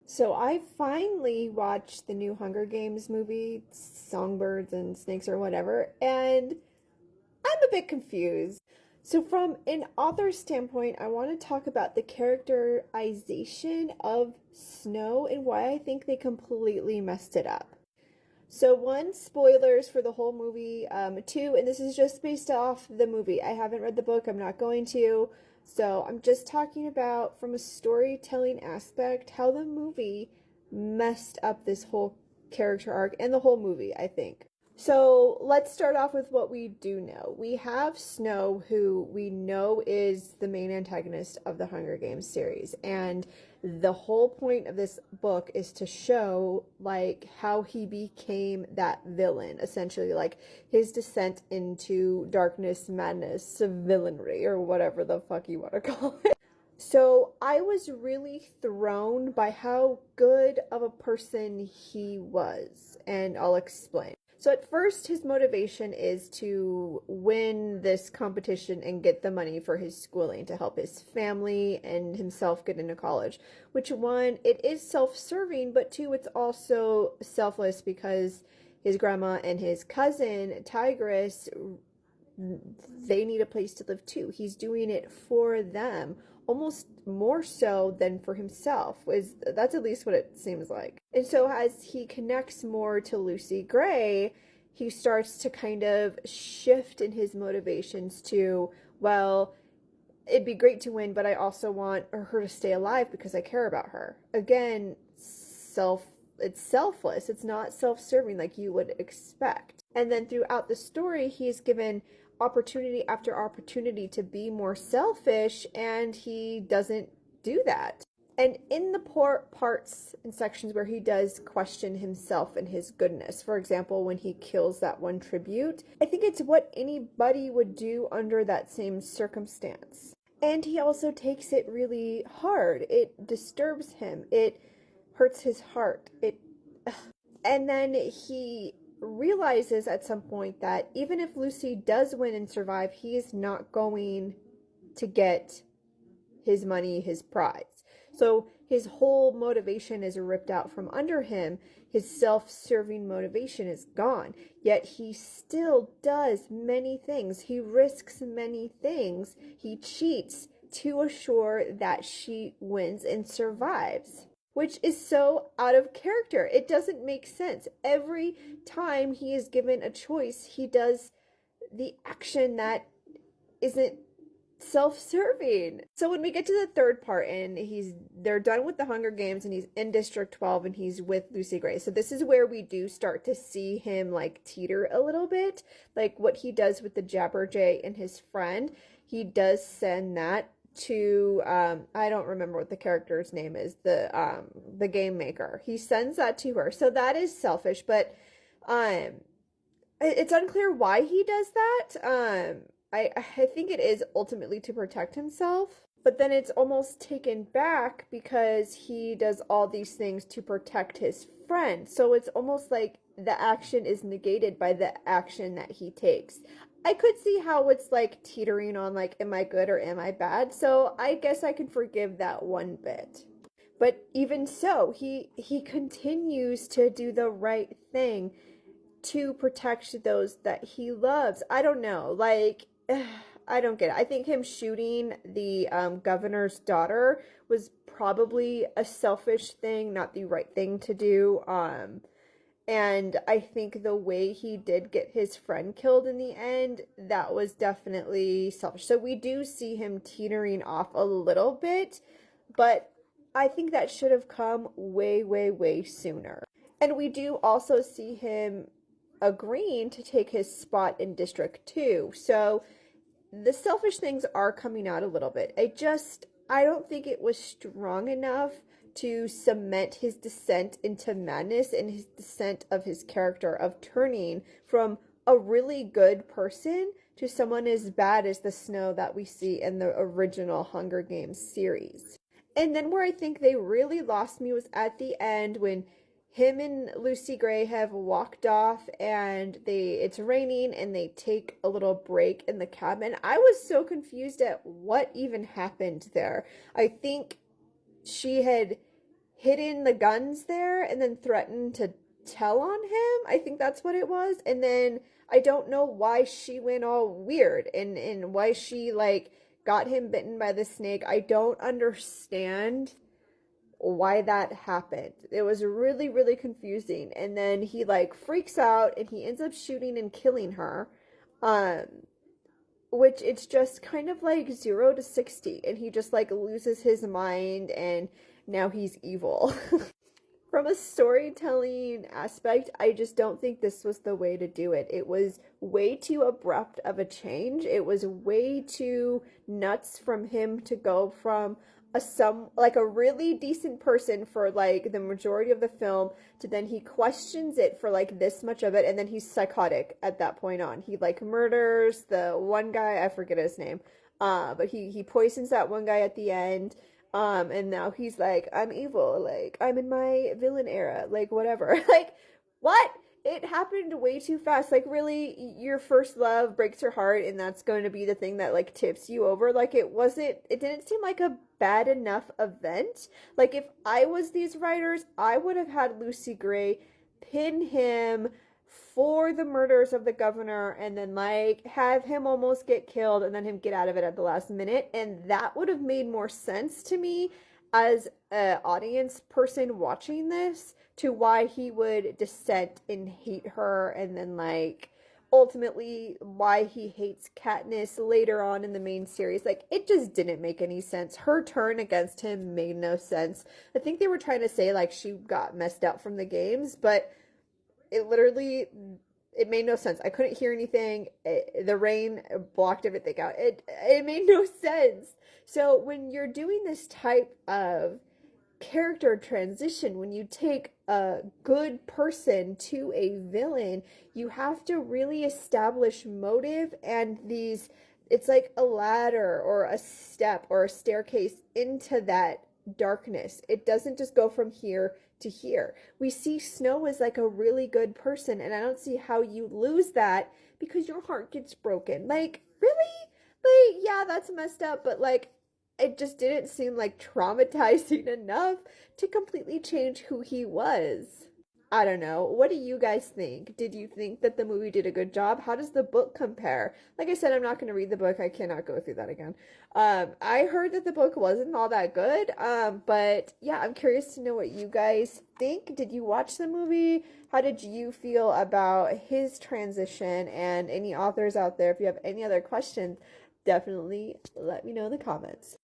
So I finally watched the new Hunger Games movie, Songbirds and Snakes or whatever, and I'm a bit confused. So from an author's standpoint, I want to talk about the characterization of Snow and why I think they completely messed it up. So one, spoilers for the whole movie. Two, and this is just based off the movie. I haven't read the book. I'm not going to. So I'm just talking about from a storytelling aspect how the movie messed up this whole character arc and the whole movie, I think. So let's start off with what we do know. We have Snow, who we know is the main antagonist of the Hunger Games series. And the whole point of this book is to show like how he became that villain, essentially, like his descent into darkness, madness, villainry, or whatever the fuck you want to call it. So I was really thrown by how good of a person he was, and I'll explain. So at first, his motivation is to win this competition and get the money for his schooling to help his family and himself get into college. Which one, it is self-serving, but two, it's also selfless because his grandma and his cousin, Tigress, they need a place to live too. He's doing it for them, almost more so than for himself. That's at least what it seems like. And so as he connects more to Lucy Gray, he starts to kind of shift in his motivations to, well, it'd be great to win, but I also want her to stay alive because I care about her. Again, it's selfless. It's not self-serving like you would expect. And then throughout the story, he's given opportunity after opportunity to be more selfish, and he doesn't do that. And in the poor parts and sections where he does question himself and his goodness, for example, when he kills that one tribute, I think it's what anybody would do under that same circumstance. And he also takes it really hard. It disturbs him. It hurts his heart. And then he realizes at some point that even if Lucy does win and survive, he is not going to get his money, his prize. So his whole motivation is ripped out from under him. His self-serving motivation is gone. Yet he still does many things. He risks many things. He cheats to assure that she wins and survives, which is so out of character. It doesn't make sense. Every time he is given a choice, he does the action that isn't self-serving. So when we get to the third part and they're done with the Hunger Games and he's in District 12 and he's with Lucy Gray. So this is where we do start to see him like teeter a little bit, like what he does with the Jabberjay and his friend. He does send that to I don't remember what the character's name is, the game maker. He sends that to her. So that is selfish, but it's unclear why he does that. I think it is ultimately to protect himself, but then it's almost taken back because he does all these things to protect his friend. So it's almost like the action is negated by the action that he takes. I could see how it's like teetering on like, am I good or am I bad? So I guess I can forgive that one bit. But even so, he continues to do the right thing to protect those that he loves. I don't know, like I don't get it. I think him shooting the governor's daughter was probably a selfish thing, not the right thing to do. And I think the way he did get his friend killed in the end, that was definitely selfish. So we do see him teetering off a little bit, but I think that should have come way, way, way sooner. And we do also see him agreeing to take his spot in District 2. So the selfish things are coming out a little bit. I don't think it was strong enough to cement his descent into madness and his descent of his character of turning from a really good person to someone as bad as the Snow that we see in the original Hunger Games series. And then where I think they really lost me was at the end when him and Lucy Gray have walked off and it's raining and they take a little break in the cabin. I was so confused at what even happened there. I think she had hidden the guns there and then threatened to tell on him. I think that's what it was. And then I don't know why she went all weird and why she like got him bitten by the snake. I don't understand why that happened. It was really, really confusing. And then he like freaks out and he ends up shooting and killing her. Um, which it's just kind of like 0 to 60 and he just like loses his mind and now he's evil. From a storytelling aspect, I just don't think this was the way to do it. It was way too abrupt of a change. It was way too nuts from him to go from a really decent person for like the majority of the film to then he questions it for like this much of it and then he's psychotic at that point on. He like murders the one guy, I forget his name. But he poisons that one guy at the end. And now he's like, I'm evil, like, I'm in my villain era, like, whatever. Like, what? It happened way too fast. Like, really, your first love breaks your heart, and that's going to be the thing that, like, tips you over. Like, it didn't seem like a bad enough event. Like, if I was these writers, I would have had Lucy Gray pin him for the murders of the governor and then like have him almost get killed and then him get out of it at the last minute, and that would have made more sense to me as an audience person watching this to why he would dissent and hate her, and then like ultimately why he hates Katniss later on in the main series. Like, it just didn't make any sense. Her turn against him made no sense. I think they were trying to say like she got messed up from the games, but it made no sense. I couldn't hear anything. The rain blocked everything out. It made no sense. So when you're doing this type of character transition, when you take a good person to a villain, you have to really establish motive and these, it's like a ladder or a step or a staircase into that darkness. It doesn't just go from here to here. We see Snow as like a really good person, and I don't see how you lose that because your heart gets broken. Like, really? Like, yeah, that's messed up, but like, it just didn't seem like traumatizing enough to completely change who he was. I don't know. What do you guys think? Did you think that the movie did a good job? How does the book compare? Like I said, I'm not going to read the book. I cannot go through that again. I heard that the book wasn't all that good. But yeah, I'm curious to know what you guys think. Did you watch the movie? How did you feel about his transition? And any authors out there, if you have any other questions, definitely let me know in the comments.